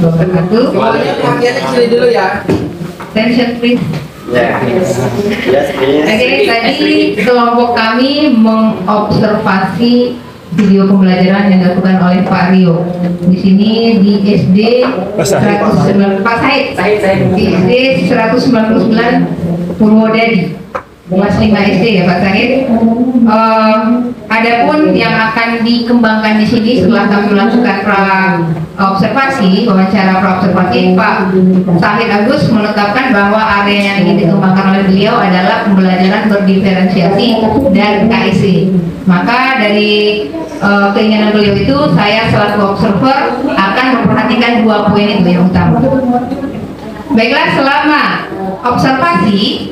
wabarakatuh. Sini dulu ya. Attention please. Yes, please. Oke, tadi kelompok kami mengobservasi video pembelajaran yang dilakukan oleh Pak Rio. Di sini di SD 109 Pak Said. Di SD 199 Purwodadi. Kelas 5 SD ya Pak Said. Adapun yang akan dikembangkan di sini setelah kami melakukan wawancara praobservasi, Pak Sahid Agus menetapkan bahwa area yang ingin dikembangkan oleh beliau adalah pembelajaran berdiferensiasi dan KIC. Maka dari keinginan beliau itu, saya selaku observer akan memperhatikan 2 poin itu yang utama. Baiklah, selama observasi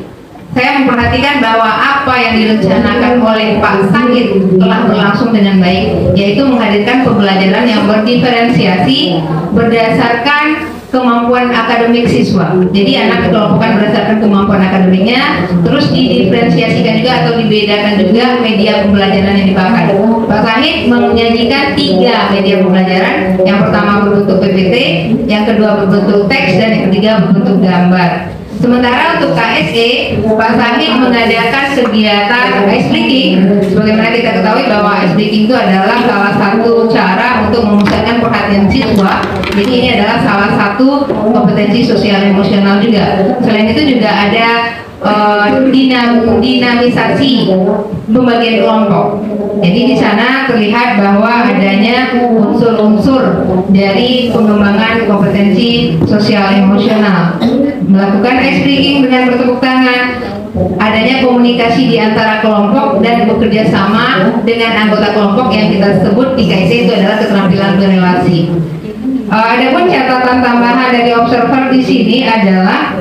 saya memperhatikan bahwa apa yang direncanakan oleh Pak Sahid telah berlangsung dengan baik, yaitu menghadirkan pembelajaran yang berdiferensiasi berdasarkan kemampuan akademik siswa. Jadi anak dikelompokkan berdasarkan kemampuan akademiknya, terus didiferensiasikan juga atau dibedakan juga media pembelajaran yang dipakai. Pak Sahid menyajikan 3 media pembelajaran. Yang pertama berbentuk PPT, yang kedua berbentuk teks, dan yang ketiga berbentuk gambar. Sementara untuk KSE, Pak Sahid mengadakan kegiatan ice breaking. Sebagaimana kita ketahui bahwa ice breaking itu adalah salah satu cara untuk memusatkan perhatian siswa. Jadi ini adalah salah satu kompetensi sosial emosional juga. Selain itu juga ada dinamisasi pembagian kelompok. Jadi di sana terlihat bahwa adanya unsur-unsur dari pengembangan kompetensi sosial emosional. Melakukan ice breaking dengan bertepuk tangan, adanya komunikasi di antara kelompok dan bekerja sama dengan anggota kelompok yang kita sebut di KIC itu adalah keterampilan berrelasi. Adapun catatan tambahan dari observer di sini adalah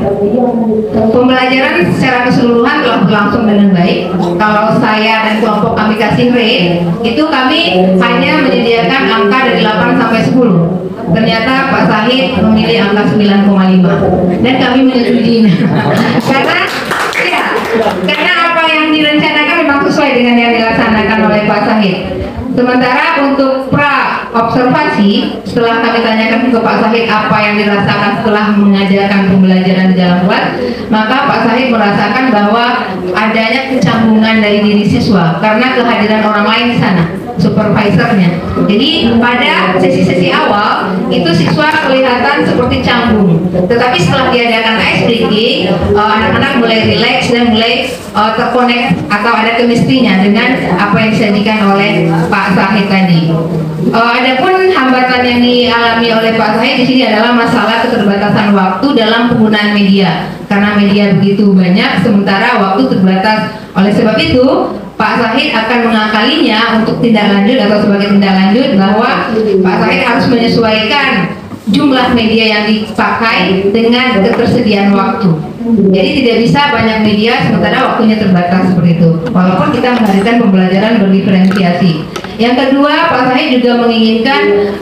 pembelajaran secara keseluruhan telah berlangsung dengan baik. Kalau saya dan kelompok kami kasih rate, itu kami hanya menyediakan angka dari 8 sampai 10. Ternyata Pak Sahid memilih angka 9,5 dan kami menyetujuinya. Karena apa yang direncanakan memang sesuai dengan yang dilaksanakan oleh Pak Sahid. Sementara untuk observasi, setelah kami tanyakan ke Pak Sahid apa yang dirasakan setelah mengadakan pembelajaran di dalam kelas, maka Pak Sahid merasakan bahwa adanya kecanggungan dari diri siswa karena kehadiran orang lain di sana, supervisornya. Jadi pada sesi-sesi awal itu siswa kelihatan seperti canggung, tetapi setelah diadakan ice breaking, anak-anak mulai relax dan mulai terkonek atau ada kemistrinya dengan apa yang disajikan oleh Pak Sahid tadi. Adapun hambatan yang dialami oleh Pak Sahid di sini adalah masalah keterbatasan waktu dalam penggunaan media, karena media begitu banyak sementara waktu terbatas. Oleh sebab itu Pak Sahid akan mengakalinya untuk tindak lanjut atau sebagai tindak lanjut bahwa Pak Sahid harus menyesuaikan jumlah media yang dipakai dengan ketersediaan waktu. Jadi tidak bisa banyak media sementara waktunya terbatas seperti itu. Walaupun kita menghadirkan pembelajaran berdiferensiasi. Yang kedua, Pak Sahid juga menginginkan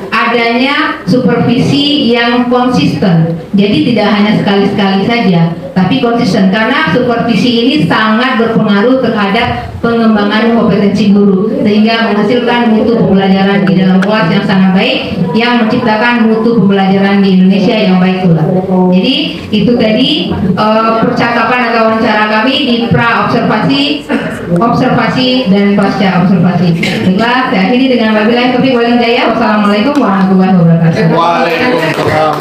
adanya supervisi yang konsisten. Jadi tidak hanya sekali-sekali saja, tapi konsisten, karena supervisi ini sangat berpengaruh terhadap pengembangan kompetensi guru sehingga menghasilkan mutu pembelajaran di dalam kelas yang sangat baik, yang menciptakan mutu pembelajaran di Indonesia yang baik pula. Jadi itu tadi percakapan atau wawancara kami di pra-observasi, observasi, dan pasca observasi. Baiklah, saya akhiri dengan wabillahi taufiq wal hidayah. Wassalamualaikum warahmatullahi wabarakatuh. Waalaikumsalam.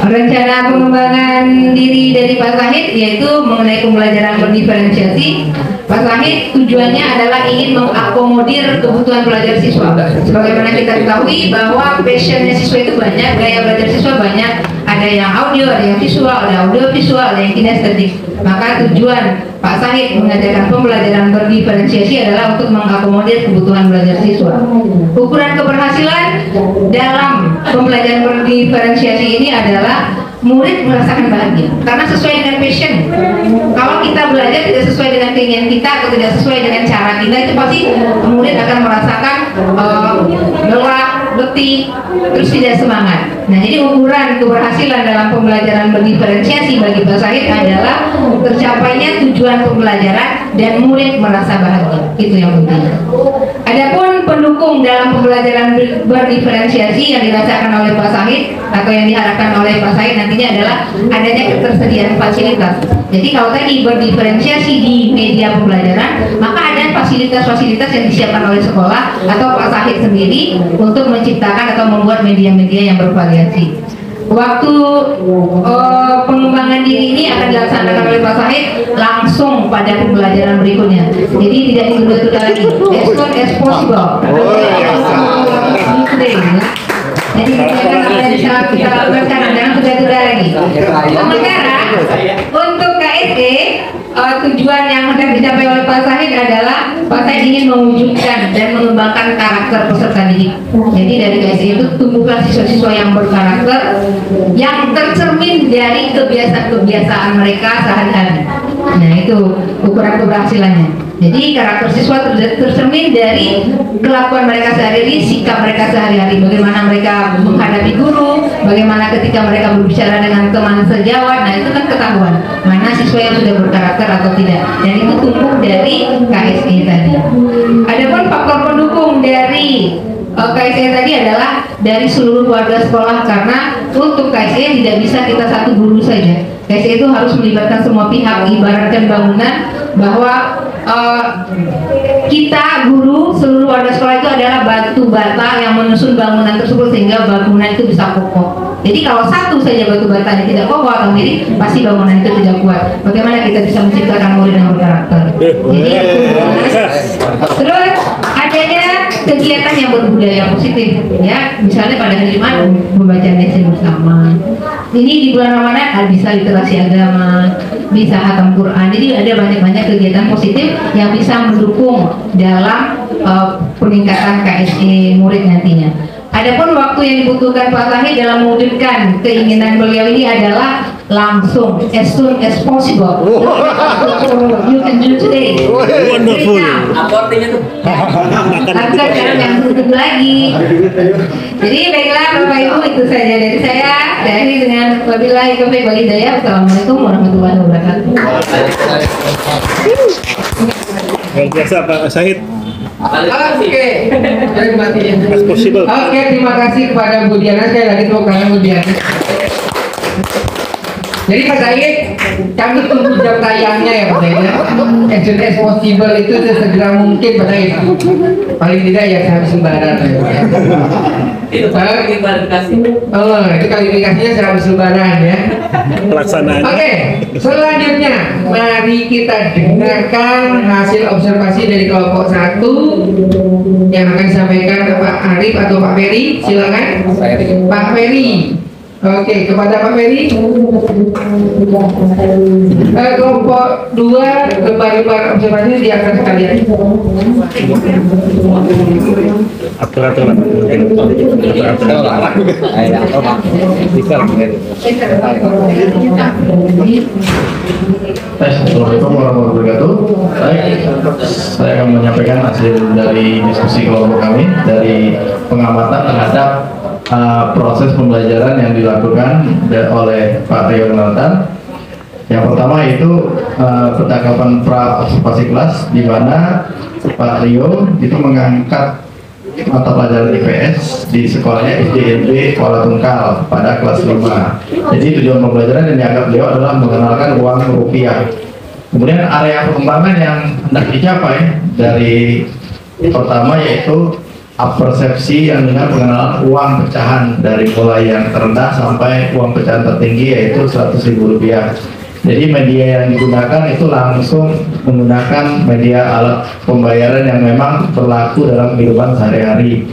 Rencana pengembangan diri dari Pak Sahid yaitu mengenai pembelajaran berdiferensiasi. Pak Sahid tujuannya adalah ingin mengakomodir kebutuhan belajar siswa. Sebagaimana kita ketahui bahwa passionnya siswa itu banyak, gaya belajar siswa banyak. Ada yang audio, ada yang visual, ada audio visual, ada yang kinestetik. Maka tujuan Pak Sahid mengadakan pembelajaran berdiferensiasi adalah untuk mengakomodir kebutuhan belajar siswa. Ukuran keberhasilan dalam pembelajaran berdiferensiasi ini adalah murid merasakan bahagia karena sesuai dengan passion. Kalau kita belajar tidak sesuai dengan keinginan kita atau tidak sesuai dengan cara kita, itu pasti murid akan merasakan lelah, letih, terus tidak semangat. Nah, jadi ukuran keberhasilan dalam pembelajaran berdiferensiasi bagi Pak Sahid adalah tercapainya tujuan pembelajaran dan murid merasa bahagia. Itu yang penting. Adapun pendukung dalam pembelajaran berdiferensiasi yang dirasakan oleh Pak Sahid atau yang diharapkan oleh Pak Sahid nantinya adalah adanya ketersediaan fasilitas. Jadi kalau tadi berdiferensiasi di media pembelajaran, maka ada fasilitas-fasilitas yang disiapkan oleh sekolah atau Pak Sahid sendiri untuk menciptakan atau membuat media-media yang bervariasi. Waktu pengembangan diri ini akan dilaksanakan oleh Pak Sahid langsung pada pembelajaran berikutnya. Jadi tidak ditunda-tunda lagi. As soon as possible. Jadi kita lakukan sekarang, jangan tunda-tunda lagi. Sementara untuk KSE, tujuan yang hendak dicapai oleh Pak Sahid adalah Pak Sahid ingin mewujudkan dan mengembangkan karakter peserta didik. Jadi dari KSE itu tumbuhlah siswa-siswa yang berkarakter, yang tercermin dari kebiasaan-kebiasaan mereka sehari-hari. Nah itu ukuran keberhasilannya. Jadi karakter siswa tercermin dari kelakuan mereka sehari-hari, sikap mereka sehari-hari, bagaimana mereka menghadapi guru, bagaimana ketika mereka berbicara dengan teman sejawat. Nah itu kan ketahuan mana siswa yang sudah berkarakter atau tidak. Dan itu tumbuh dari KSE tadi. Adapun faktor pendukung dari KSE tadi adalah dari seluruh warga sekolah, karena untuk KSE tidak bisa kita satu guru saja. KSE itu harus melibatkan semua pihak, ibaratkan bangunan bahwa kita guru, seluruh warga sekolah itu adalah batu bata yang menyusun bangunan tersebut sehingga bangunan itu bisa kokoh. Jadi kalau satu saja batu batanya tidak kokoh atau miring, pasti bangunan itu tidak kuat. Bagaimana kita bisa menciptakan murid yang berkarakter? Jadi, terus adanya kegiatan yang berbudaya positif, ya, misalnya pada hari Jumat membaca nasi bersama. Ini di bulan Ramadan bisa literasi agama, bisa khatam Quran. Jadi ada banyak-banyak kegiatan positif yang bisa mendukung dalam peningkatan KSE murid nantinya. Adapun waktu yang dibutuhkan Pak Sahid dalam mewujudkan keinginan beliau ini adalah langsung, as soon as possible. You can do today. Wonderful. Apa artinya tuh? Lakukan sekarang, yang tunggu lagi. Jadi baiklah Bapak Ibu, itu saja dari saya. Dari dengan wabillahi taufiq wal hidayah. Wassalamualaikum warahmatullahi wabarakatuh. Luar biasa Pak Sahid. Oke, jadi matiin. As possible. Oke, terima kasih kepada Bu Diana. Sekali lagi tepuk tangan Bu Diana. Jadi Pak Sahid, kami tunggu jam tayangnya ya Pak Sahid. As soon as possible itu sesegera mungkin Pak Sahid. Paling tidak ya sehabis lebaran. Itu klarifikasi. Oh, itu klarifikasinya sehabis lebaran ya. Pelaksanaannya. Oke, selanjutnya mari kita dengarkan hasil observasi dari kelompok 1 yang akan disampaikan Pak Arif atau Pak Ferry. Silakan. Pak Ferry. Oke, kepada Pak Ferry. Kelompok 2 lembar-lembar observasi diakan sekalian. Atur-atur mungkin. Assalamualaikum warahmatullahi wabarakatuh. Baik, saya akan menyampaikan hasil dari diskusi kelompok kami dari pengamatan terhadap proses pembelajaran yang dilakukan oleh Pak Rio Renaltan. Yang pertama itu percakapan pra observasi kelas, di mana Pak Rio itu mengangkat mata pelajaran IPS di sekolahnya SDNP Kuala Tungkal pada kelas 5. Jadi tujuan pembelajaran yang dianggap beliau adalah mengenalkan uang rupiah. Kemudian area perkembangan yang hendak dicapai dari pertama yaitu persepsi yang dengan pengenalan uang pecahan dari mulai yang terendah sampai uang pecahan tertinggi yaitu Rp100.000. Jadi media yang digunakan itu langsung menggunakan media alat pembayaran yang memang berlaku dalam kehidupan sehari-hari.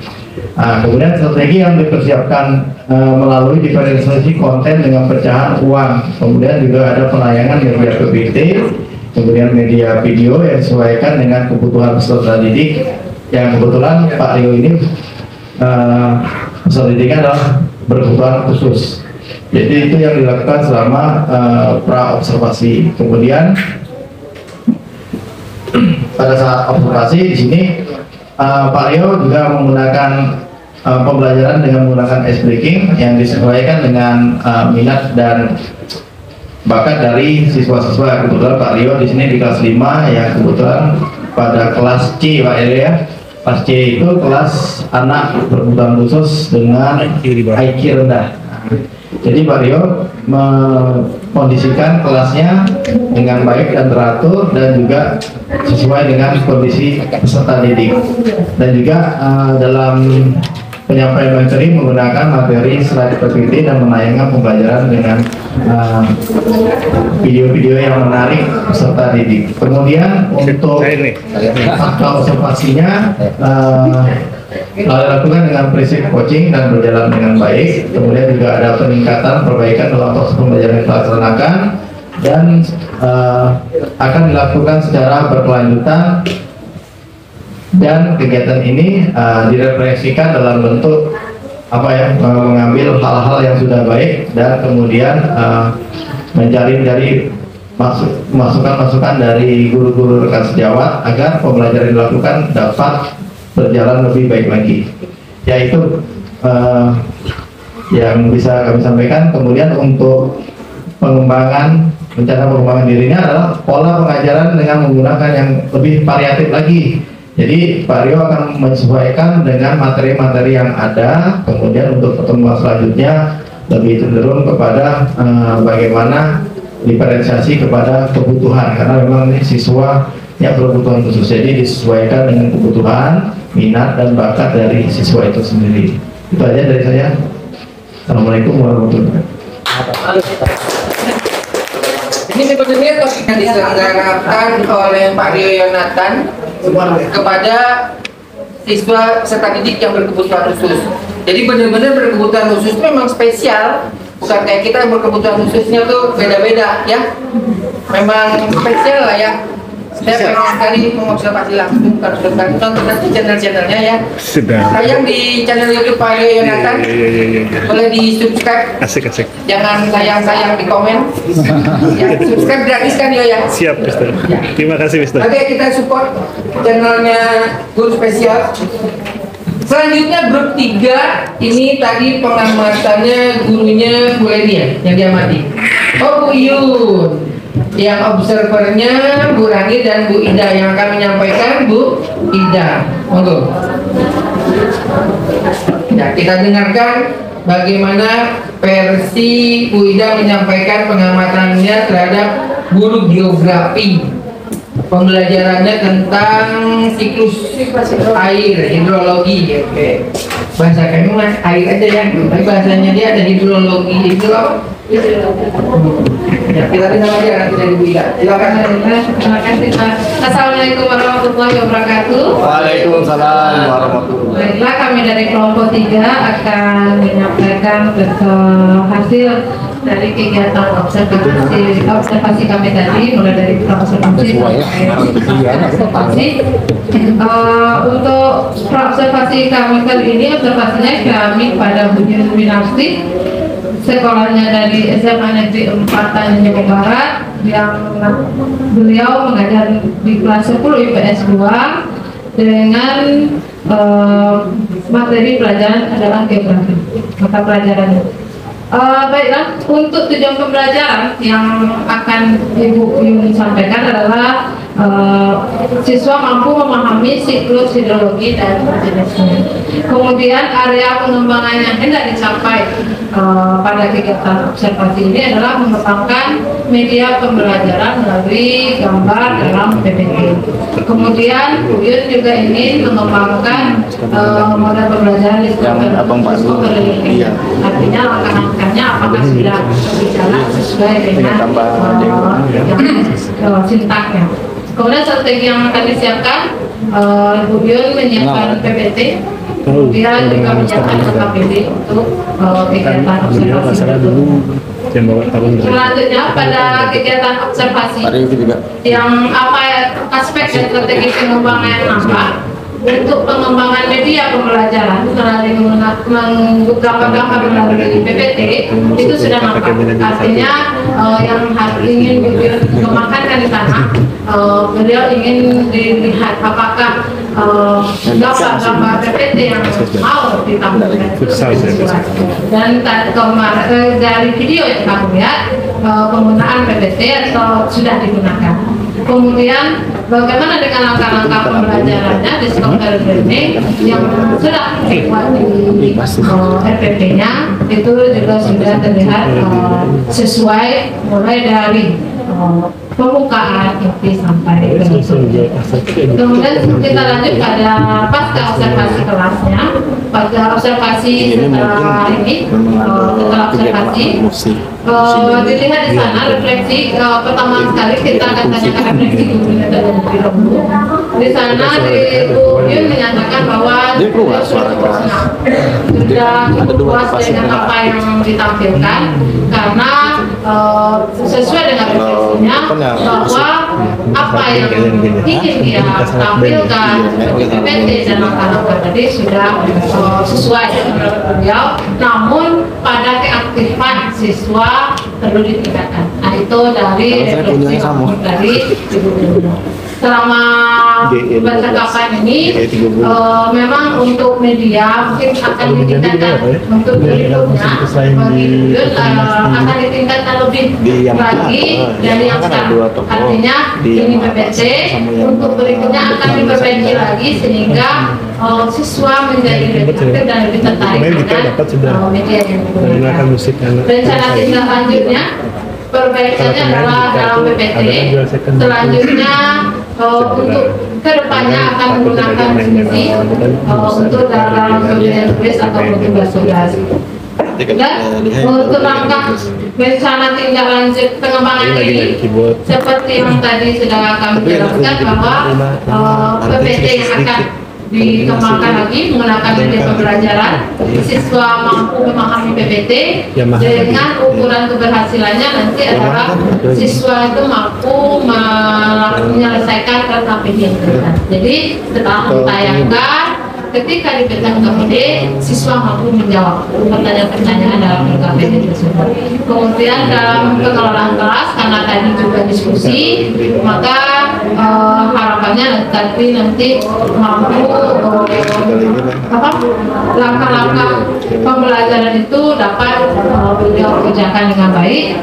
Kemudian strategi yang dipersiapkan melalui diferensiasi konten dengan pecahan uang. Kemudian juga ada penayangan media PPT, kemudian media video yang disesuaikan dengan kebutuhan peserta didik. Yang kebetulan Pak Rio ini peserta didiknya adalah berkebutuhan khusus. Jadi itu yang dilakukan selama pra observasi. Kemudian pada saat observasi di sini Pak Rio juga menggunakan pembelajaran dengan menggunakan ice breaking yang disesuaikan dengan minat dan bakat dari siswa-siswa. Kebetulan Pak Rio di sini di kelas 5 yang kebetulan pada kelas C Pak Rio ya. Kelas C itu kelas anak berkebutuhan khusus dengan IQ rendah. Jadi Pak Rio mengkondisikan kelasnya dengan baik dan teratur dan juga sesuai dengan kondisi peserta didik. Dan juga dalam penyampaian materi menggunakan materi slide PPT dan menayangkan pembelajaran dengan video-video yang menarik peserta didik. Kemudian untuk fakta observasinya dilakukan dengan prinsip coaching dan berjalan dengan baik. Kemudian juga ada peningkatan perbaikan dalam proses pembelajaran yang dilaksanakan dan akan dilakukan secara berkelanjutan. Dan kegiatan ini direfleksikan dalam bentuk mengambil hal-hal yang sudah baik dan kemudian mencari dari masukan-masukan dari guru-guru rekan sejawat agar pembelajaran dilakukan dapat berjalan lebih baik lagi. Yaitu yang bisa kami sampaikan. Kemudian untuk rencana pengembangan dirinya adalah pola pengajaran dengan menggunakan yang lebih variatif lagi. Jadi Pak Rio akan menyesuaikan dengan materi-materi yang ada. Kemudian untuk pertemuan selanjutnya lebih cenderung kepada bagaimana diferensiasi kepada kebutuhan, karena memang ini siswa yang berkebutuhan khusus, jadi disesuaikan dengan kebutuhan, minat dan bakat dari siswa itu sendiri. Itu aja dari saya. Assalamualaikum warahmatullahi wabarakatuh. Ini sebenarnya topik yang diselenggarakan oleh Pak Rio Yonatan kepada siswa peserta didik yang berkebutuhan khusus. Jadi benar-benar berkebutuhan khusus itu memang spesial, bukan kayak kita yang berkebutuhan khususnya tuh beda-beda ya. Memang spesial lah ya. Saya pengen sekali mengobservasi langsung kan nonton nanti channel-channelnya ya. Sudah. Tayang di channel YouTube Pak Rio Yonatan. Boleh di subscribe. Asik. Jangan sayang-sayang di komen. Ya, subscribe gratis kan ya. Siap, Mister. Terima kasih, Mister. Oke, kita support channelnya Guru Spesial. Selanjutnya grup 3 ini tadi pengamatannya gurunya Bu Lenia yang diamati. Oh, Bu Yun. Yang observernya Bu Rani dan Bu Ida, yang akan menyampaikan Bu Ida. Monggo. Nah, kita dengarkan bagaimana versi Bu Ida menyampaikan pengamatannya terhadap guru geografi. Pembelajarannya tentang siklus air, hidrologi. Oke. Bahasa kami mah air aja ya, tapi bahasanya dia ada hidrologi. Itu apa? Ya, kita dengar aja nanti dari Bu Ida. Silakan. Terima kasih Pak. Assalamualaikum warahmatullahi wabarakatuh. Waalaikumsalam warahmatullahi wabarakatuh. Baiklah, kami dari kelompok 3 akan menyampaikan hasil dari kegiatan observasi kami tadi, mulai dari observasi untuk observasi kami kali ini, observasinya kami pada Bu Yun Winarti, sekolahnya dari SMA Negeri 4 Tanjung Jabung Barat, yang beliau mengajar di kelas 10 IPS 2 dengan materi pelajaran adalah geografi, mata pelajarannya. Baiklah, untuk tujuan pembelajaran yang akan Ibu Yun sampaikan adalah siswa mampu memahami siklus hidrologi dan jenisnya. Kemudian area pengembangan yang hendak dicapai pada kegiatan observasi ini adalah mengembangkan media pembelajaran melalui gambar dalam PPT. Kemudian Bu Yun juga ingin mengembangkan model pembelajaran di artinya langkah-langkahnya apakah sudah berjalan sesuai dengan sintaknya. Kemudian strategi yang akan disiapkan, Bu Yun menyiapkan PPT, kemudian juga menyiapkan KPD untuk kegiatan observasi. Selanjutnya pada kegiatan observasi yang aspek dan strategi pengembangan apa? Untuk pengembangan media pembelajaran melalui gambar-gambar melalui PPT itu sudah nampak. Artinya yang ingin dikembangkan di sana, beliau ingin dilihat apakah gambar-gambar PPT yang mau ditampilkan dan dari video yang kami lihat penggunaan PPT atau sudah digunakan. Kemudian bagaimana dengan langkah-langkah pembelajarannya di Discovery Learning yang sudah dibuat di RPP-nya itu juga sudah terlihat sesuai mulai dari pembukaan inti sampai penutup. Kemudian kita lanjut pada pasca observasi kelasnya. Pada observasi setelah ini, setelah observasi dilihat di sana refleksi pertama sekali kita akan tanyakan refleksi dulu. Di sana Bu Yun menyatakan bahwa sudah puas dengan apa yang ditampilkan karena sesuai dengan refleksinya bahwa apa yang ingin dia tampilkan seperti PPT dan langkah-langkah tadi sudah sesuai dengan beliau, namun pada keaktifan siswa perlu ditingkatkan. Nah itu dari refleksi dari Ibu Yun. Selama percakapan ini memang untuk media mungkin akan ditingkatkan untuk berikutnya bagi Yun akan ditingkatkan lebih lagi dari yang sekarang. Artinya ini PPT untuk berikutnya akan diperbaiki lagi sehingga siswa menjadi lebih aktif dan lebih tertarik dengan media yang digunakan. Rencana tindak lanjutnya perbaikannya adalah dalam PPT. Selanjutnya untuk kedepannya akan menggunakan visi untuk dalam tulis atau tugas-tugas. Dan untuk langkah rencana tindak lanjut pengembangan ini seperti yang tadi sudah kami jelaskan bahwa PPT yang akan dikembangkan lagi menggunakan media pembelajaran, siswa mampu memahami PPT dengan ukuran keberhasilannya nanti adalah siswa itu mampu menyelesaikan kertas PPT. Jadi setelah ditayangkan ketika diberikan KPD, siswa mampu menjawab pertanyaan-pertanyaan dalam KPD tersebut. Kemudian dalam pengelolaan kelas, karena tadi juga diskusi, maka harapannya nanti mampu langkah-langkah pembelajaran itu dapat beliau kerjakan dengan baik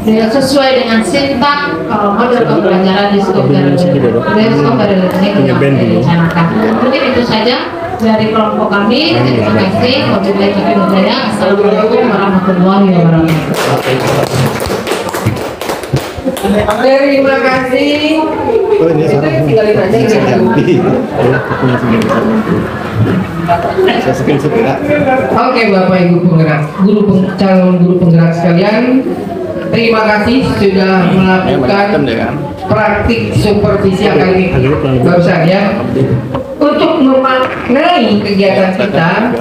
sesuai dengan sintak model pembelajaran Discovery Learning yang direncanakan. Mungkin itu saja dari kelompok kami. Terima kasih. Wabillahi taufiq wal hidayah. Assalamualaikum warahmatullahi wabarakatuh. Terima kasih. Tinggalin aja. Oke Bapak Ibu penggerak, calon guru penggerak sekalian, terima kasih sudah melakukan praktik supervisi akademik barusan ya. Untuk memaknai kegiatan kita,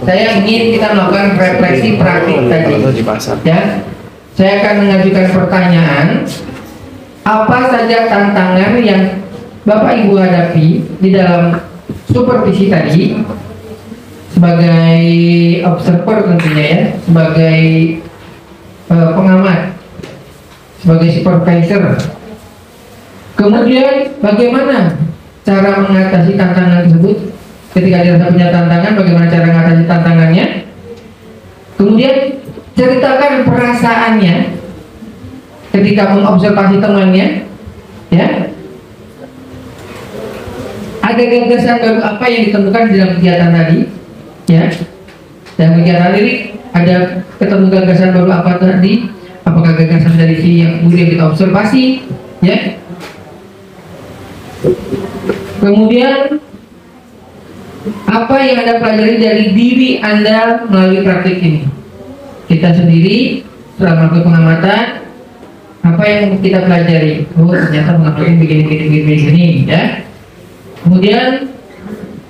saya ingin kita melakukan refleksi praktik tadi. Ya, saya akan mengajukan pertanyaan. Apa saja tantangan yang Bapak Ibu hadapi di dalam supervisi tadi sebagai observer tentunya ya, sebagai pengamat, sebagai supervisor. Kemudian bagaimana cara mengatasi tantangan tersebut? Ketika dirasa punya tantangan, bagaimana cara mengatasi tantangannya? Kemudian ceritakan perasaannya ketika mengobservasi temannya, ya. Ada gagasan baru apa yang ditemukan di dalam kegiatan tadi, ya? Dan kegiatan ini ada ketemu gagasan baru apa tadi? Apakah gagasan dari si yang kemudian kita observasi, ya? Kemudian apa yang Anda pelajari dari diri Anda melalui praktik ini? Kita sendiri setelah melakukan pengamatan, apa yang kita pelajari? Oh ternyata pengamatan begini, ya. Kemudian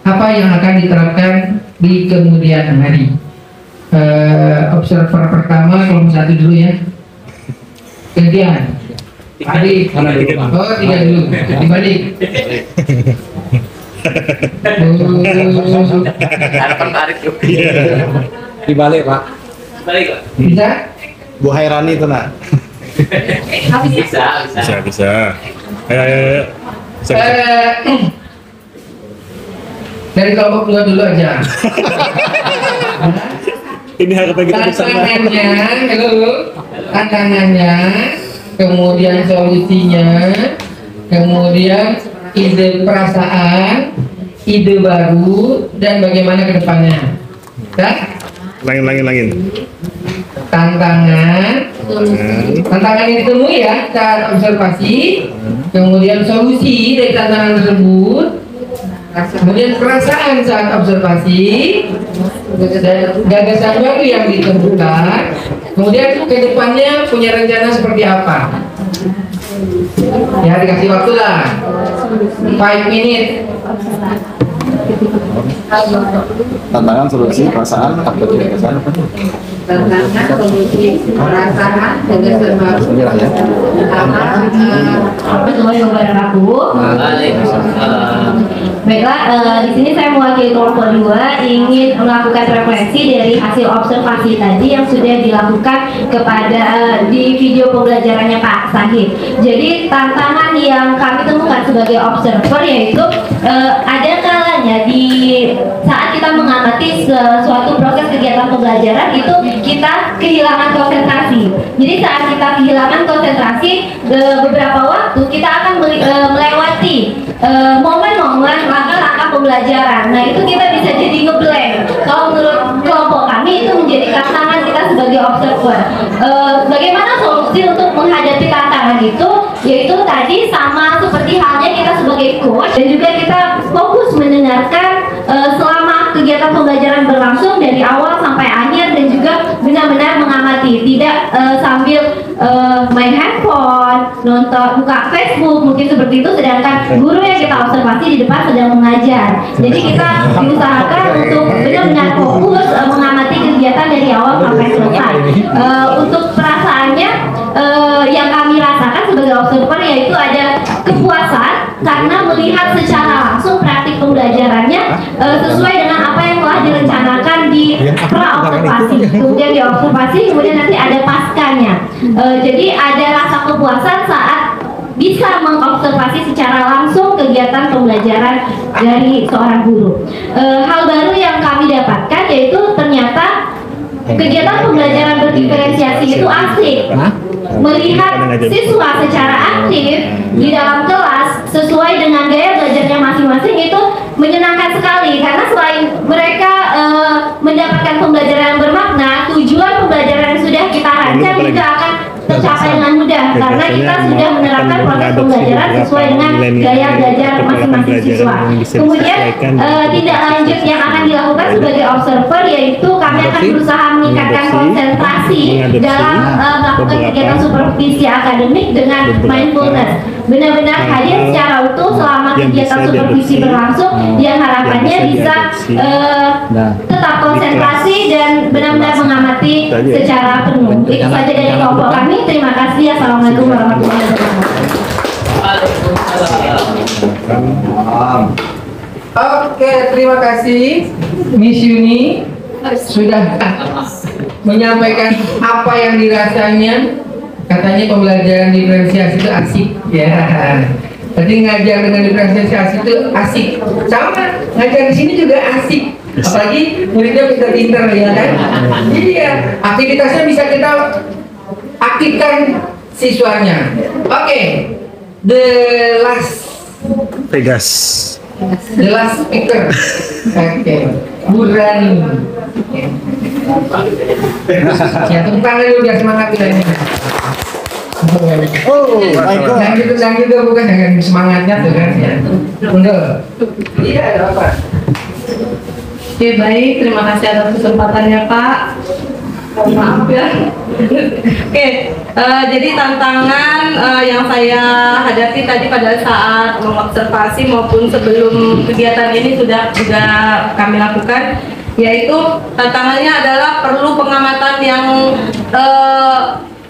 apa yang akan diterapkan di kemudian hari? Observer pertama kelompok 1 dulu ya. Gantian. Adik, oh 3 dulu, dibalik. Dibalik Pak. Bisa? Bu Hairani itu nak. Bisa. Ayo. Dari kelompok 2 dulu aja. Ini harapan kita bersama. Tantangannya, kemudian solusinya, kemudian ide perasaan, ide baru, dan bagaimana ke depannya. Ya? Langin. Tantangan yang ditemui ya saat observasi, kemudian solusi dari tantangan tersebut, kemudian perasaan saat observasi, dan gagasan baru yang ditemukan, kemudian ke depannya punya rencana seperti apa. Ya, dikasih waktu lah 5 menit. Tantangan, solusi, perasaan, takut, gagasan. Tantangan, solusi, perasaan, gagasan baru. Inilah ya. Sesuai kepada aku. Baiklah, di sini saya mewakili kelompok 2 ingin melakukan refleksi dari hasil observasi tadi yang sudah dilakukan kepada di video pembelajarannya Pak Sahid. Jadi tantangan yang kami temukan sebagai observer yaitu ada kalanya di saat kita mengamati suatu proses kegiatan pembelajaran itu kita kehilangan konsentrasi. Jadi saat kita kehilangan konsentrasi beberapa waktu kita akan melewati momen-momen langkah-langkah pembelajaran. Nah itu kita bisa jadi ngeblank. Kalau menurut kelompok kami itu menjadi tantangan kita sebagai observer. Bagaimana solusi untuk menghadapi tantangan itu? Yaitu tadi sama seperti halnya kita sebagai coach dan juga kita fokus mendengarkan selama kegiatan pembelajaran berlangsung dari awal sampai akhir dan juga benar-benar mengamati, tidak sambil main handphone, nonton, buka Facebook mungkin seperti itu, sedangkan guru yang kita observasi di depan sedang mengajar. Jadi kita diusahakan untuk benar-benar fokus mengamati kegiatan dari awal sampai selesai. Untuk perasaannya yang kami rasakan sebagai observer yaitu ada kepuasan karena melihat secara langsung praktik pembelajarannya sesuai dengan apa yang telah direncanakan di pra-observasi, kemudian di observasi, kemudian nanti ada paskanya. Jadi ada rasa kepuasan saat bisa mengobservasi secara langsung kegiatan pembelajaran dari seorang guru. Hal baru yang kami dapatkan yaitu ternyata kegiatan pembelajaran berdiferensiasi itu asik. Melihat siswa secara aktif di dalam kelas sesuai dengan gaya belajarnya masing-masing itu menyenangkan sekali, karena selain mereka mendapatkan pembelajaran yang bermakna, tujuan pembelajaran yang sudah kita rancang juga akan tercapai dengan mudah karena kita sudah menerapkan proses pembelajaran sesuai dengan gaya belajar masing-masing siswa. Kemudian tindak lanjut yang akan dilakukan sebagai observer yaitu kami akan berusaha meningkatkan konsentrasi dalam melakukan kegiatan supervisi akademik dengan mindfulness. Benar-benar hadir secara utuh selama kegiatan supervisi berlangsung yang harapannya bisa tetap konsentrasi dan benar-benar mengamati secara penuh. Itu saja dari kelompok kami. Terima kasih. Assalamualaikum warahmatullahi wabarakatuh. Oke, terima kasih Miss Yuni sudah menyampaikan apa yang dirasanya. Katanya pembelajaran diferensiasi itu asik ya. Tadi ngajar dengan diferensiasi itu asik. Sama ngajar di sini juga asik. Apalagi muridnya pintar-pintar ya kan. Iya, aktivitasnya bisa kita aktifkan siswanya. Oke, the last speaker. Oke, Burani. Ya, tepuk tangan dulu biar semangat kita ini. Oh my god. Yang juga bukan dengan semangatnya tuh kan ya. Mundur. Iya, ada apa? Oke, baik. Terima kasih atas kesempatannya, Pak. Maaf ya. Oke, jadi tantangan yang saya hadapi tadi pada saat mengobservasi maupun sebelum kegiatan ini sudah kami lakukan, yaitu tantangannya adalah perlu pengamatan yang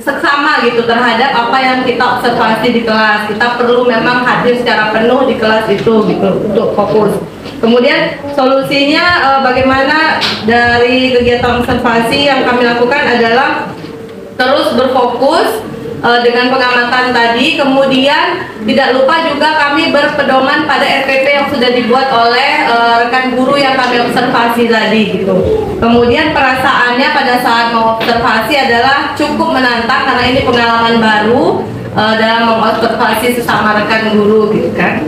seksama gitu terhadap apa yang kita observasi di kelas. Kita perlu memang hadir secara penuh di kelas itu gitu untuk fokus. Kemudian solusinya bagaimana dari kegiatan observasi yang kami lakukan adalah terus berfokus dengan pengamatan tadi. Kemudian tidak lupa juga kami berpedoman pada RPP yang sudah dibuat oleh rekan guru yang kami observasi tadi gitu. Kemudian perasaannya pada saat mau observasi adalah cukup menantang karena ini pengalaman baru. dalam mengobservasi sesama rekan guru gitu kan.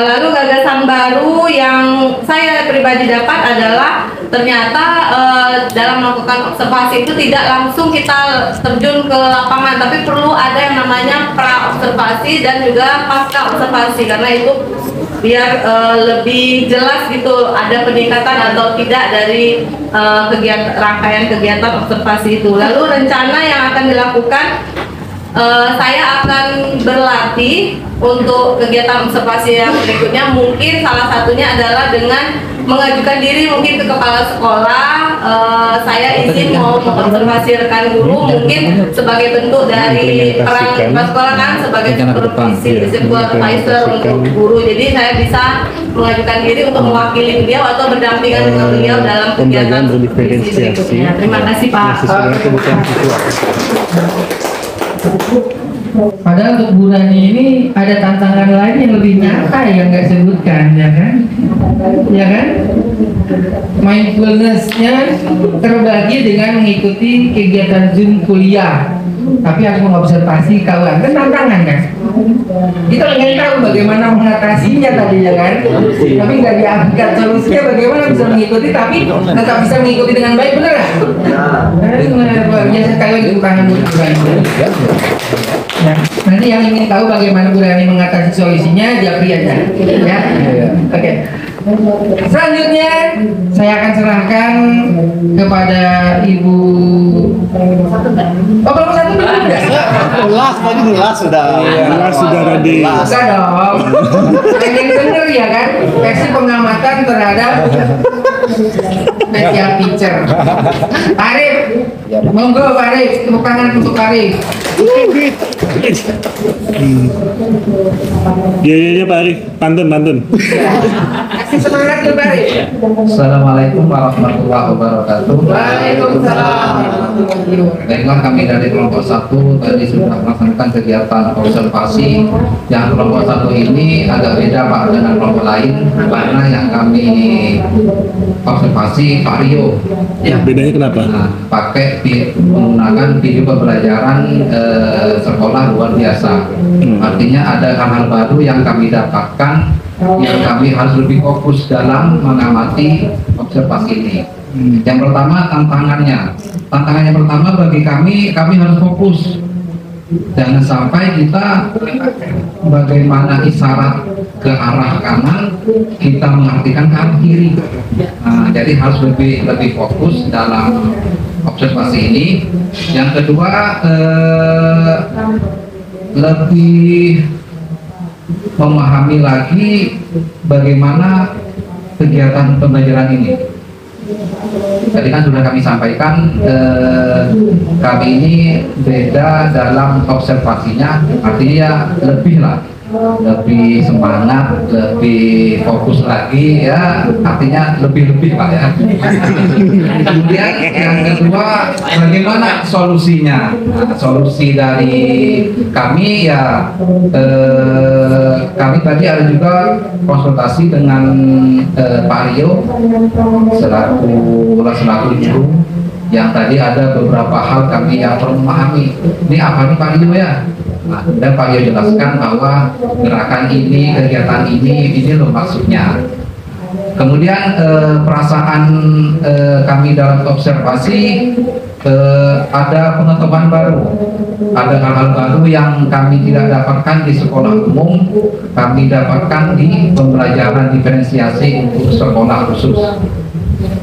Lalu gagasan baru yang saya pribadi dapat adalah ternyata dalam melakukan observasi itu tidak langsung kita terjun ke lapangan, tapi perlu ada yang namanya pra observasi dan juga pasca observasi, karena itu biar lebih jelas gitu ada peningkatan atau tidak dari rangkaian kegiatan observasi itu. Lalu rencana yang akan dilakukan, saya akan berlatih untuk kegiatan observasi yang berikutnya. Mungkin salah satunya adalah dengan mengajukan diri mungkin ke kepala sekolah, saya izin mau mengobservasi rekan guru, mungkin sebagai bentuk dari peran kepala sekolah kan sebagai supervisor untuk guru. Jadi saya bisa mengajukan diri untuk mewakili beliau atau berdampingan dengan beliau dalam kegiatan berikutnya. Terima kasih Pak. Padahal untuk Bu Rani ini ada tantangan lain yang lebih nyata yang nggak sebutkan, ya kan? Ya kan? Mindfulness-nya terbagi dengan mengikuti kegiatan Zoom kuliah, tapi harus mengobservasi kawan. Kan tantangan kan? Kita ingin tahu bagaimana mengatasinya tadi, ya kan? Tapi nggak diangkat solusinya bagaimana bisa mengikuti, tapi tetap bisa mengikuti dengan baik, benar nggak? Luar biasa sekali lagi tangan Bu Rani. Nah, nanti yang ingin tahu bagaimana Bu Rani mengatasi solusinya, japri aja, ya. Oke. Selanjutnya saya akan serahkan kepada Ibu. Oh, belum satu belum ya? Jelas sudah. Jelas sudah tadi. Enggak dong. Pengen denger ya kan? Versi pengamatan terhadap media picture. Arif, monggo Pak Arif, tepuk tangan untuk Arif. Iya Pak Arif, pantun. Kasih semangat dulu Pak Arif. Assalamualaikum warahmatullahi wabarakatuh. Waalaikumsalam. Baiklah, kami dari kelompok 1 tadi sudah melaksanakan kegiatan observasi. Yang kelompok 1 ini agak beda Pak dengan kelompok lain, karena yang kami observasi vario. Ya, bedanya kenapa? Nah, pakai menggunakan video pembelajaran sekolah luar biasa. Artinya ada hal-hal baru yang kami dapatkan, yang kami harus lebih fokus dalam mengamati observasi ini. Yang pertama tantangannya pertama bagi kami harus fokus. Jangan sampai kita bagaimana isyarat ke arah kanan kita mengartikan ke arah kiri. Nah, jadi harus lebih fokus dalam observasi ini. Yang kedua, lebih memahami lagi bagaimana kegiatan pembelajaran ini. Tadi kan sudah kami sampaikan, kami ini beda dalam observasinya, artinya lebih semangat, lebih fokus lagi, ya, artinya lebih Pak ya. Kemudian yang kedua, bagaimana solusinya? Nah, solusi dari kami ya, kami tadi ada juga konsultasi dengan Pak Rio selaku guru, yang tadi ada beberapa hal kami yang perlu memahami. Ini apa nih Pak Rio ya? Nah, dan Pak Rio jelaskan bahwa gerakan ini, kegiatan ini loh maksudnya. Kemudian perasaan kami dalam observasi, ada pengetahuan baru, ada hal-hal baru yang kami tidak dapatkan di sekolah umum, kami dapatkan di pembelajaran diferensiasi untuk sekolah khusus.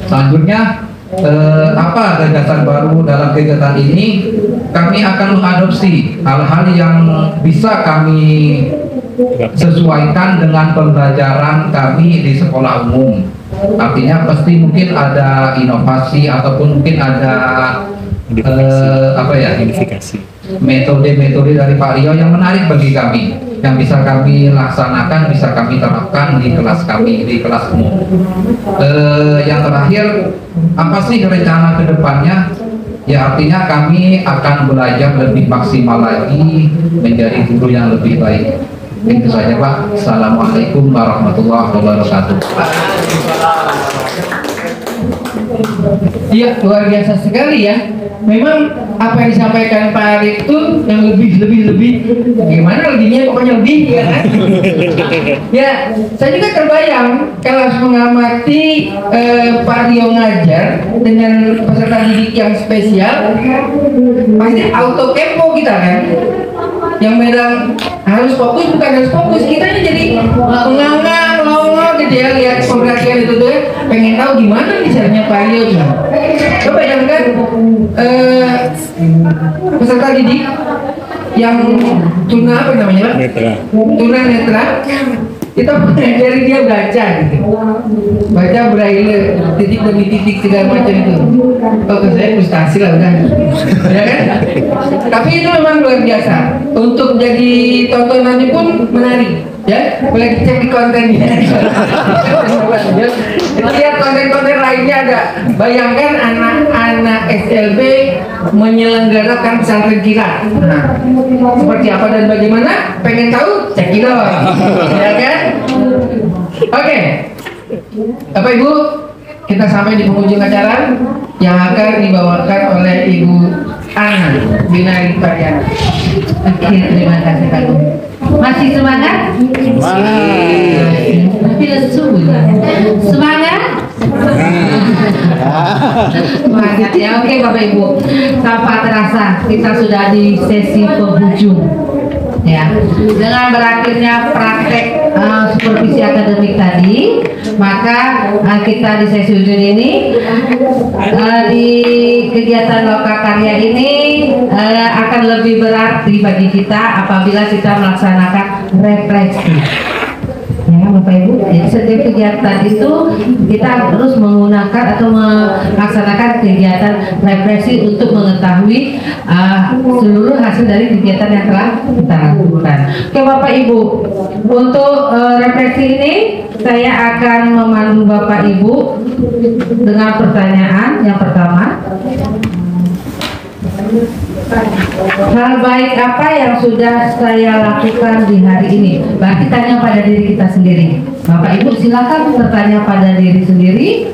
Selanjutnya, apa gagasan baru dalam kegiatan ini? Kami akan mengadopsi hal-hal yang bisa kami sesuaikan dengan pembelajaran kami di sekolah umum. Artinya pasti mungkin ada inovasi ataupun mungkin ada modifikasi metode-metode dari Pak Rio yang menarik bagi kami, yang bisa kami laksanakan, bisa kami terapkan di kelas kami, di kelas umum. Yang terakhir, apa sih rencana ke depannya? Ya, artinya kami akan belajar lebih maksimal lagi menjadi guru yang lebih baik. Itu saja Pak. Assalamualaikum warahmatullahi wabarakatuh. Iya, luar biasa sekali ya. Memang apa yang disampaikan Pak Arif itu yang lebih, gimana lebihnya, pokoknya lebih ya kan? Ya, saya juga terbayang kalau harus mengamati Pak Rio ngajar dengan peserta didik yang spesial, pasti auto kepo kita kan? Yang bilang harus fokus, bukan harus fokus, kita jadi mengangang, longo gitu ya, lihat pemberhentian itu tuh ya, pengen tahu gimana nih caranya Pak Rio tuh. Coba bayangkan peserta didik yang tuna apa namanya? Tuna netra, kita dari dia baca gitu, baca braille titik demi titik segala macam itu. Oh, ke saya frustasi lah udah, ya kan? Tapi itu memang luar biasa. Untuk jadi tontonannya pun menarik, ya. Boleh dicek di kontennya. Lihat konten-konten lainnya ada. Bayangkan anak-anak SLB menyelenggarakan pesantren kilat. Nah, seperti apa dan bagaimana? Pengen tahu? Cek itu, ya kan? Oke, Bapak Ibu, kita sampai di penghujung acara yang akan dibawakan oleh Ibu Ana Binari Pariana. Oke, terima kasih Pak Ibu. Masih semangat? Tapi lesu ya. Semangat? Semangat ya. Oke Bapak Ibu, tanpa terasa kita sudah di sesi penghujung. Ya, dengan berakhirnya praktek supervisi akademik tadi, maka kita di sesi ujung ini di kegiatan lokakarya ini akan lebih berarti bagi kita apabila kita melaksanakan refleksi. Ya, Bapak Ibu, jadi setiap kegiatan itu kita terus menggunakan atau melaksanakan kegiatan refleksi untuk mengetahui seluruh hasil dari kegiatan yang telah kita lakukan. Oke Bapak Ibu, untuk refleksi ini saya akan memandu Bapak Ibu dengan pertanyaan yang pertama. Hal baik apa yang sudah saya lakukan di hari ini? Berarti tanya pada diri kita sendiri. Bapak Ibu silakan bertanya pada diri sendiri.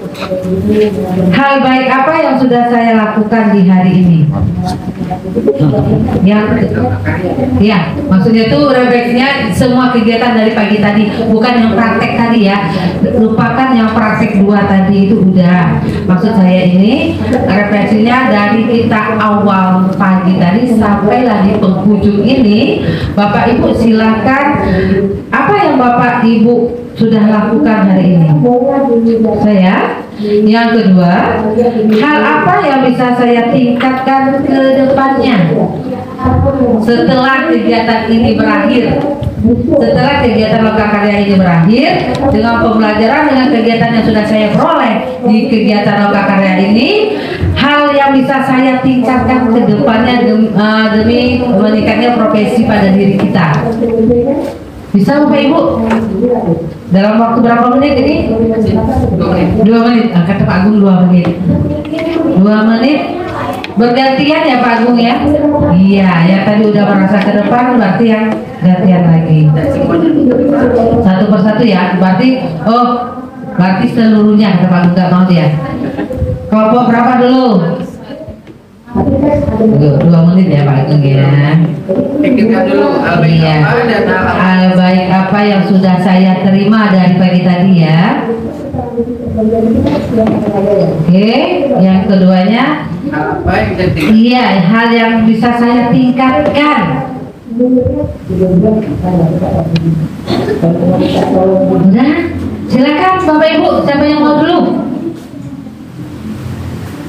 Hal baik apa yang sudah saya lakukan di hari ini? Ya, maksudnya itu refleksinya semua kegiatan dari pagi tadi, bukan yang praktek tadi ya. Lupakan yang praktek 2 tadi itu udah. Maksud saya ini refleksinya dari kita awal pagi tadi sampailah di penghujung ini. Bapak Ibu silakan, apa yang Bapak Ibu sudah lakukan hari ini? Saya. Yang kedua, hal apa yang bisa saya tingkatkan ke depannya setelah kegiatan ini berakhir? Setelah kegiatan lokakarya ini berakhir, dengan pembelajaran dengan kegiatan yang sudah saya peroleh di kegiatan lokakarya ini, hal yang bisa saya tingkatkan ke depannya demi meningkatnya profesi pada diri kita. Bisa Bapak Ibu? Dalam waktu berapa menit ini? 2 menit. Kata Pak Agung 2 menit. 2 menit. Bergantian ya Pak Agung ya? Iya, yang tadi udah merasa ke depan berarti yang gantian lagi. Satu persatu ya. Berarti seluruhnya kata Pak Agung, nggak mau dia. Kelompok berapa dulu? 2 menit ya Pak Agung ya. Pikirkan dulu hal baik apa dan hal baik apa yang sudah saya terima dari pagi tadi ya. Oke, yang keduanya apa yang bisa iya, hal yang bisa saya tingkatkan. Udah, silakan Bapak Ibu, siapa yang mau dulu?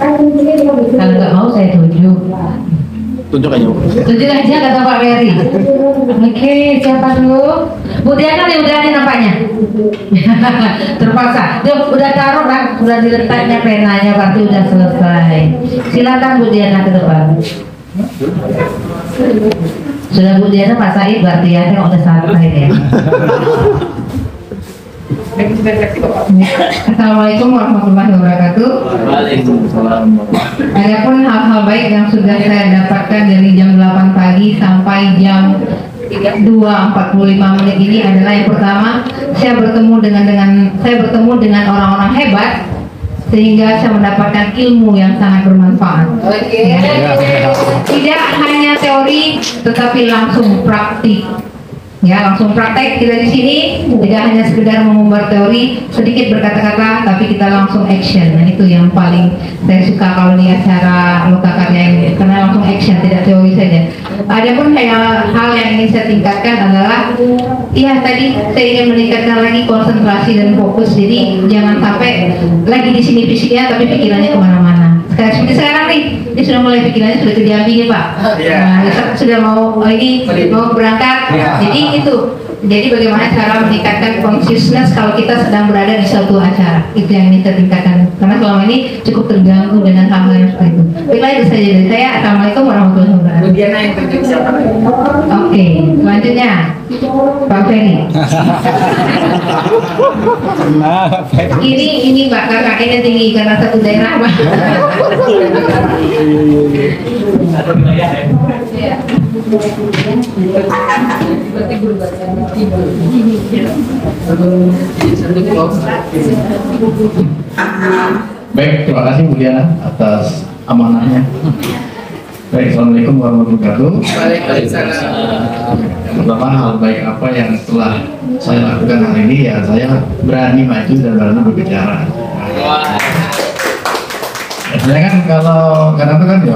Kalau nggak mau saya tunjuk. Tunjuk aja. Tunjuk aja kata Pak Ferry. Oke, siapa dulu? Bu Diana nih, udah nih nampaknya. Terpaksa. Tuh, udah taruh kan? Udah diletaknya penanya, berarti udah selesai. Silakan Bu Diana ke depan. Sudah Bu Diana, Pak Said berarti ya, udah santai ya. Assalamualaikum warahmatullahi wabarakatuh. Adapun hal-hal baik yang sudah saya dapatkan dari jam 8 pagi sampai jam 2.45 menit ini adalah yang pertama, saya bertemu dengan orang-orang hebat. sehingga saya mendapatkan ilmu yang sangat bermanfaat. Tidak hanya teori, tetapi langsung praktik. Ya, langsung praktek kita di sini, tidak hanya sekedar mengumbar teori, sedikit berkata-kata, tapi kita langsung action. Nah, itu yang paling saya suka kalau di acara Lokakarya ini, karena langsung action, tidak teori saja. Adapun hal yang ingin saya tingkatkan adalah, ya tadi saya ingin meningkatkan lagi konsentrasi dan fokus. Jadi jangan sampai lagi di sini fisiknya, tapi pikirannya kemana-mana. Seperti sekarang nih, ini sudah mulai pikirannya sudah ke Jambi nih Pak. Nah, sudah mau berangkat. Jadi bagaimana cara meningkatkan consciousness kalau kita sedang berada di suatu acara, itu yang ingin kita tingkatkan. Karena selama ini cukup terganggu dengan hal-hal yang seperti itu. Baiklah, itu saja dari saya. Assalamualaikum warahmatullahi wabarakatuh. Diana yang tunjuk siapa lagi? Oke, selanjutnya Pak Ferry. Ini Mbak kakaknya tinggi karena satu daerah Pak. Baik, terima kasih Bu Diana atas amanahnya. Baik, Assalamualaikum warahmatullahi wabarakatuh. Waalaikumsalam. Yang pertama, hal baik apa yang telah saya lakukan hari ini, ya saya berani maju dan berani berbicara. Saya kan kalau kadang itu kan ya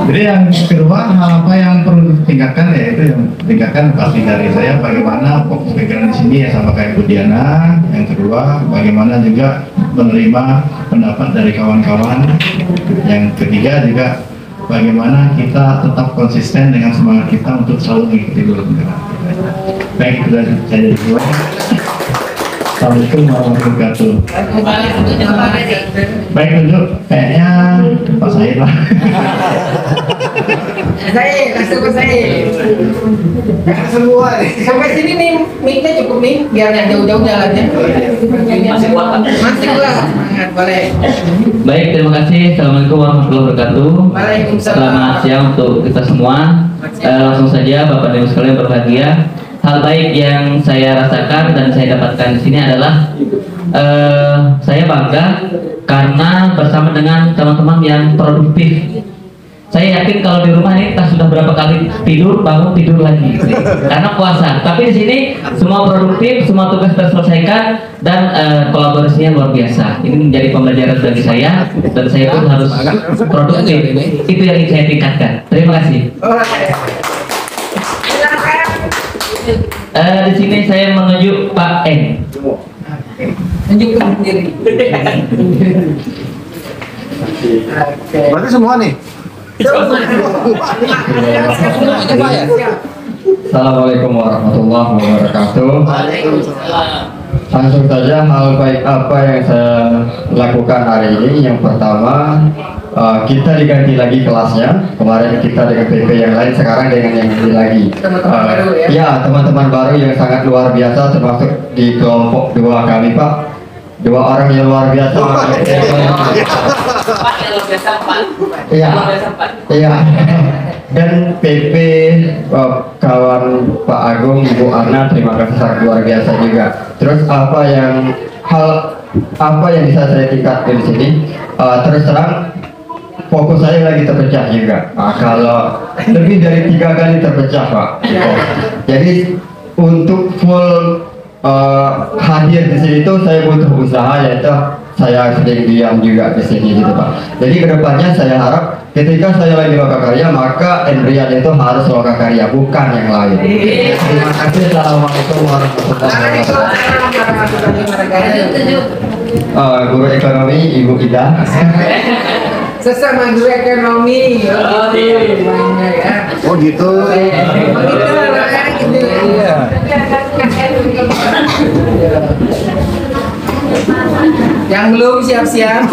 jadi yang kedua, hal apa yang perlu ditingkatkan, yaitu yang tingkatkan pasti dari saya bagaimana fokus pikiran di sini ya sama kayak Bu Diana. Yang kedua, bagaimana juga menerima pendapat dari kawan-kawan. Yang ketiga juga bagaimana kita tetap konsisten dengan semangat kita untuk selalu mengikuti dulu. Baik, itu dari saya dua. Assalamualaikum warahmatullahi wabarakatuh. Baik, tunjuk kayaknya Pak Said lah. Saya, langsung ke saya. Semua. Sampai sini nih, mic-nya cukup nih, biar yang jauh-jauh jalannya. Masih kuat. Masih kuat. Semangat, boleh. Baik, terima kasih. Assalamualaikum warahmatullahi wabarakatuh. Waalaikumsalam. Selamat siang untuk kita semua. Langsung saja, Bapak dan Ibu sekalian berbahagia. Hal baik yang saya rasakan dan saya dapatkan di sini adalah saya bangga karena bersama dengan teman-teman yang produktif. Saya yakin kalau di rumah ini kita sudah berapa kali tidur, bangun tidur lagi karena puasa. Tapi di sini semua produktif, semua tugas terselesaikan dan kolaborasinya luar biasa. Ini menjadi pembelajaran bagi saya dan saya pun harus produktif. Itu yang ingin saya tingkatkan. Terima kasih. Di sini saya menuju Pak N. Tunjukkan sendiri. Berarti semua nih. Assalamualaikum warahmatullahi wabarakatuh. Langsung saja, hal baik apa yang saya lakukan hari ini. Yang pertama, kita diganti lagi kelasnya. Kemarin kita dengan PP yang lain, sekarang dengan yang ini lagi. Ya, teman-teman baru yang sangat luar biasa, termasuk di kelompok 2 kami Pak. 2 orang yang luar biasa. Iya. Iya. Dan PP kawan Pak Agung, Ibu Ana, terima kasih sangat luar biasa juga. Terus apa yang bisa saya tingkatkan di sini? Terus terang, fokus saya lagi terpecah juga. Kalau lebih dari 3 kali terpecah Pak. Jadi untuk full hadir di sini itu saya butuh usaha, yaitu saya sering diam juga di sini gitu Pak. Jadi kedepannya saya harap ketika saya lagi Lokakarya, maka Endrian itu harus Lokakarya, bukan yang lain. Terima kasih. Assalamualaikum warahmatullahi wabarakatuh. Guru ekonomi Ibu Ida. Sesama guru ekonomi. Oh gitu. Yang belum siap-siap.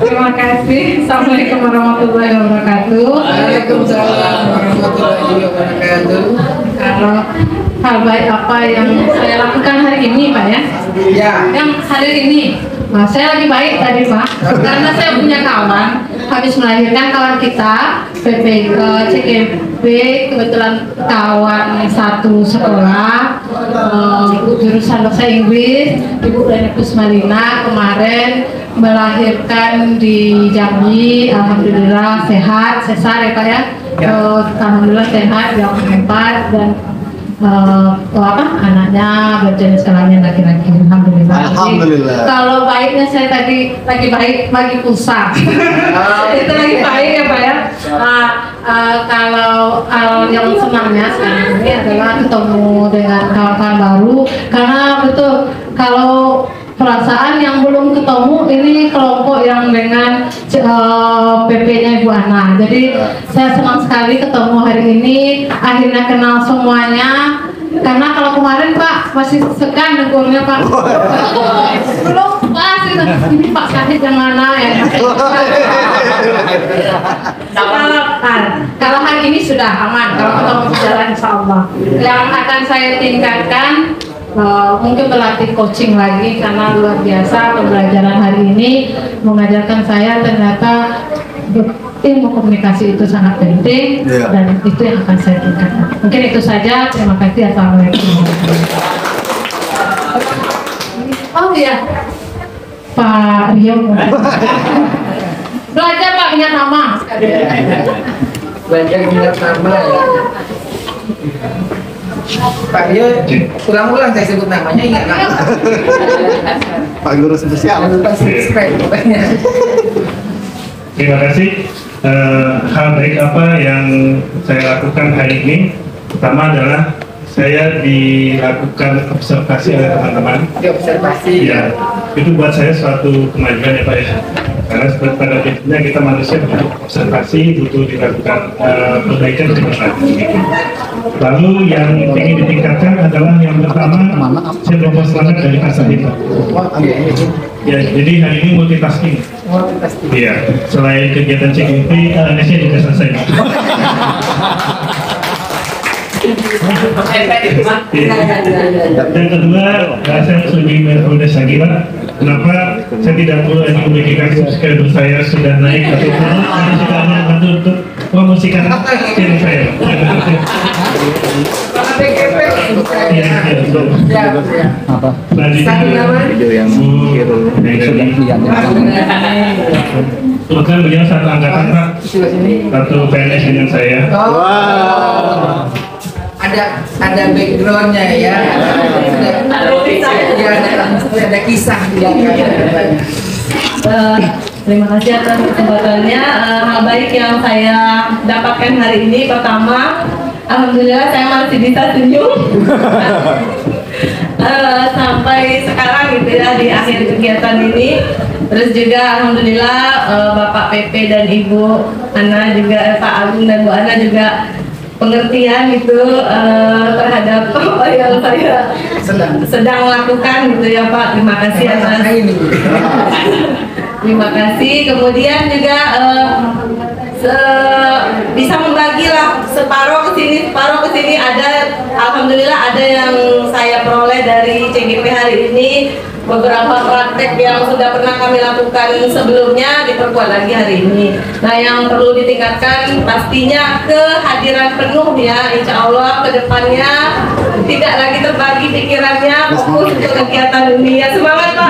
Terima kasih. Assalamualaikum warahmatullahi wabarakatuh. Waalaikumsalam warahmatullahi wabarakatuh. Kalau hal baik apa yang saya lakukan hari ini Pak ya? Ya. Yang hadir ini, nah, saya lagi baik tadi Pak, karena saya punya kawan habis melahirkan kawan kita CKB, kebetulan kawan satu sekolah jurusan bahasa Inggris, Ibu Rani Kusmalina kemarin melahirkan di Jambi. Alhamdulillah sehat, sesar ya Pak ya. Alhamdulillah sehat, yang 4 dan anaknya berjenis kelamin laki-laki. Alhamdulillah. Alhamdulillah. Jadi, kalau baiknya saya tadi lagi baik, lagi pusat. Itu lagi baik ya Pak ya. Kalau yang senangnya sekarang ini adalah ketemu dengan kawan-kawan baru, karena betul kalau perasaan yang belum ketemu ini kelompok yang dengan PP-nya Ibu Ana. Jadi saya senang sekali ketemu hari ini, akhirnya kenal semuanya. Karena kalau kemarin Pak masih segan negurnya Pak. Belum pas itu. Ini Pak Syahid yang mana ya? Kalau hari ini sudah aman, kalau ketemu berjalan insya Allah. Yang akan saya tingkatkan mungkin berlatih coaching lagi, karena luar biasa pembelajaran hari ini mengajarkan saya ternyata ilmu komunikasi itu sangat penting, dan itu yang akan saya tingkatkan. Mungkin itu saja, terima kasih. Assalamualaikum. Oh iya, Pak Rio belajar Pak ingat nama. Belajar ingat nama ya. Pak Rio, ulang-ulang saya sebut namanya, ingat nama. Pak Guru spesial. Terima kasih. Hal baik apa yang saya lakukan hari ini? Pertama adalah saya dilakukan observasi oleh teman-teman. Observasi. Ya, itu buat saya suatu kemajuan ya Pak ya. Karena seperti pada prinsipnya kita manusia butuh observasi, butuh dilakukan perbaikan ke depan. Lalu yang ingin ditingkatkan adalah yang pertama, saya bawa semangat dari Pak Syahid. Ya, jadi hari ini multitasking. Iya, selain kegiatan CGP, LNS-nya juga selesai. Dan kedua, saya harus lebih mempermudah lagi Pak. Kenapa saya tidak perlu lagi memikirkan subscriber saya sudah naik atau turun, saya juga hanya bantu untuk promosikan channel saya. Iya, betul. Apa? Video yang kebetulan beliau satu angkatan Pak, satu PNS dengan saya. Ada backgroundnya ya. Ada kisah dia. Terima kasih atas kesempatannya. Hal baik yang saya dapatkan hari ini, pertama, alhamdulillah saya masih bisa senyum sampai sekarang gitu ya, di akhir kegiatan ini. Terus juga alhamdulillah Bapak PP dan Ibu Ana juga, Pak Agung dan Bu Ana juga pengertian gitu terhadap apa yang saya sedang lakukan gitu ya Pak. Terima kasih atas terima kasih. Kemudian juga bisa membagilah separuh ke sini ada, alhamdulillah ada yang saya peroleh dari CGP hari ini. Beberapa praktek yang sudah pernah kami lakukan sebelumnya diperkuat lagi hari ini. Nah, yang perlu ditingkatkan pastinya kehadiran penuh ya, insya Allah kedepannya tidak lagi terbagi pikirannya, fokus untuk kegiatan ini ya. Semangat Pak.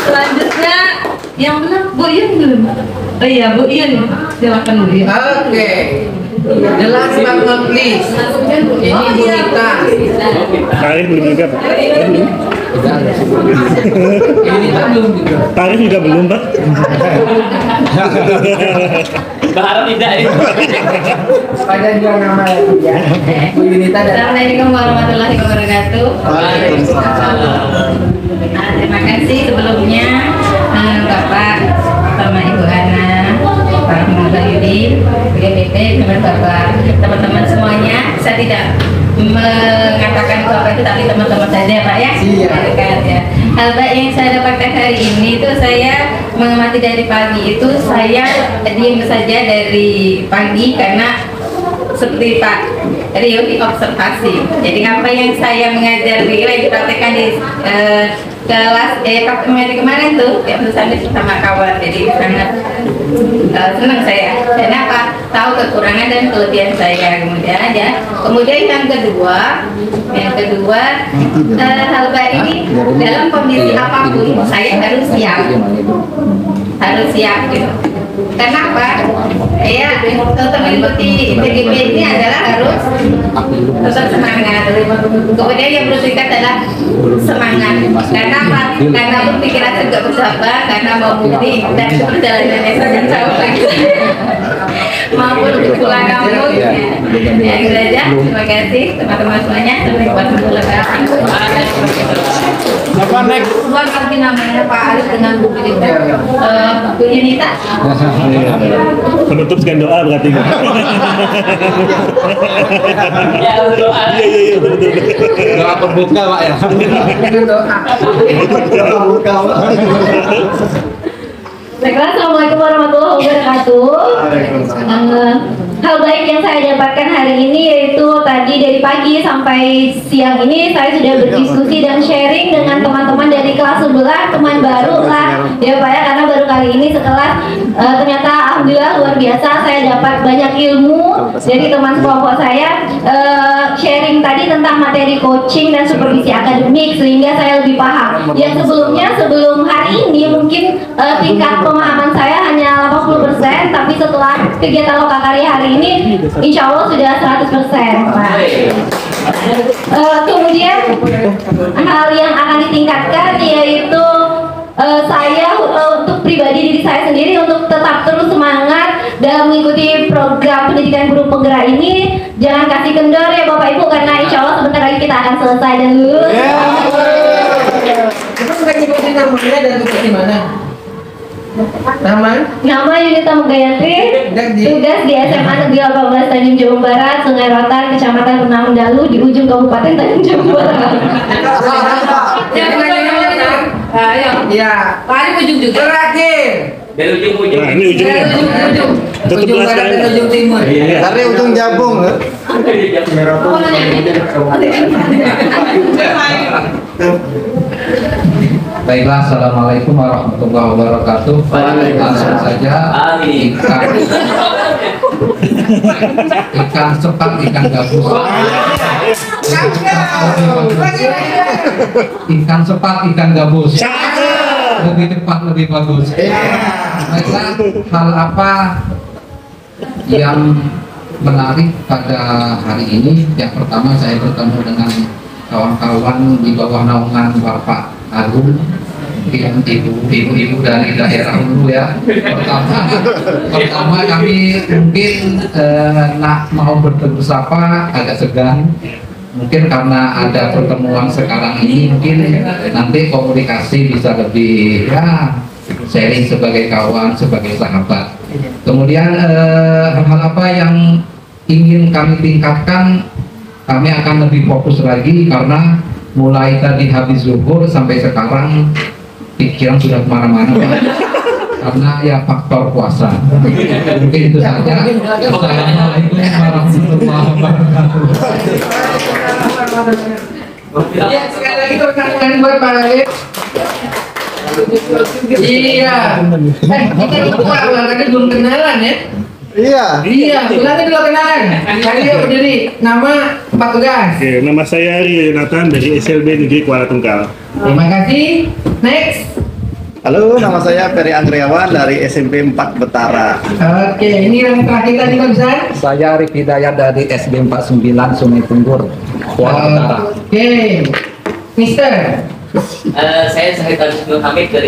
Selanjutnya yang benar Bu Iyun belum? Oh iya Bu Iyun, silakan Bu Iyun. Oke. The last but not least, ini Bu Nita. Tarif belum juga Pak? Ini belum juga. Tarif juga belum Pak? Berharap tidak ya. Pada dua nama lagi ya. Bu Nita dan Assalamualaikum warahmatullahi wabarakatuh. Terima kasih sebelumnya Bapak sama Ibu Ana, Pak Muhammad GPP, teman-teman semuanya. Saya tidak mengatakan itu apa itu, tapi teman-teman saja Pak ya. Ya. Hal baik yang saya dapatkan hari ini itu saya mengamati dari pagi itu, saya diam saja dari pagi karena seperti Pak Rio di observasi. Jadi apa yang saya mengajar beliau yang dipraktekkan di kelas kemarin tuh ya bersama sama kawan, jadi sangat senang saya. Kenapa? Tahu kekurangan dan kelebihan saya. Kemudian yang kedua hal baik ini dalam kondisi apapun saya harus siap gitu. Kenapa? Ya, mengikuti TGP ini adalah harus tetap semangat. Kemudian yang perlu diingat adalah semangat. Karena apa? Karena berpikiran juga bersabar, karena mau mudik dan perjalanannya sangat jauh lagi. Maupun pulang kampung. Ya, itu saja. Terima kasih teman-teman semuanya. Sampai warahmatullahi wabarakatuh. Apa next? Buat lagi namanya Pak Arif dengan Bu Yunita. Penutup dengan doa berarti. Ya, doa. Iya, betul. Doa pembuka Pak ya. Doa pembuka. Baiklah, assalamualaikum warahmatullahi wabarakatuh. Hal baik yang saya dapatkan hari ini yaitu tadi dari pagi sampai siang ini saya sudah berdiskusi dan sharing dengan teman-teman dari kelas sebelah, teman baru lah ya Pak ya, karena baru kali ini sekelas. Ternyata alhamdulillah luar biasa, saya dapat banyak ilmu dari teman kelompok saya, sharing tadi tentang materi coaching dan supervisi akademik sehingga saya lebih paham. Yang sebelumnya sebelum hari ini mungkin tingkat pemahaman saya hanya 80%, tapi setelah kegiatan lokakarya hari ini insya Allah sudah 100%. Kemudian hal yang akan ditingkatkan yaitu saya untuk pribadi diri saya sendiri untuk tetap terus semangat dalam mengikuti program pendidikan guru penggerak ini. Jangan kasih kendor ya Bapak Ibu, karena insya Allah sebentar lagi kita akan selesai dan lulus. Itu sudah ngikutin namanya dan tugas di mana? Nama Yunita Megayatri, tugas di SMA Negeri 18 Tanjung Jabung Barat, Sungai Rotan, Kecamatan Renang Dalu di ujung Kabupaten Tanjung Jabung Barat. Ya. Paling ujung juga. Terakhir. Dari ujung-ujung. Nah, ini ujungnya. Tutup Ujung barat dan ujung timur. Dari ujung Jabung. Baiklah, assalamualaikum warahmatullahi wabarakatuh. Langsung saja. Amin. Ikan cepat, ikan gabus. Ikan cepat, ikan gabus. Lebih cepat, lebih bagus. Baiklah, hal apa yang menarik pada hari ini? Yang pertama, saya bertemu dengan kawan-kawan di bawah naungan Bapak Agung, ibu-ibu dari daerah dulu ya. Pertama kami mungkin mau bertemu sapa agak segan, mungkin karena ada pertemuan sekarang ini, mungkin nanti komunikasi bisa lebih ya sharing sebagai kawan, sebagai sahabat. Kemudian hal apa yang ingin kami tingkatkan, kami akan lebih fokus lagi karena mulai tadi habis zuhur sampai sekarang pikiran sudah kemana-mana karena ya faktor puasa. Mungkin itu saja. Assalamualaikum warahmatullahi wabarakatuh. Ya, sekali lagi pertanyaan buat Pak Arif. Iya. Kita lupa tadi belum kenalan ya. Iya. Nanti dulu kenalan. Ayo berdiri. Nama Pak Tugas. Oke, nama saya Rio Yonatan dari SLB Negeri Kuala Tungkal. Terima kasih. Next. Halo, nama saya Ferry Andriawan dari SMP 4 Betara. Oke, ini yang terakhir tadi Pak Besar. Saya Arif Hidayat dari SB 49 Sungai Tunggur, Kuala Utara. Oke. Mister. Saya Syahid Nur Hamid dari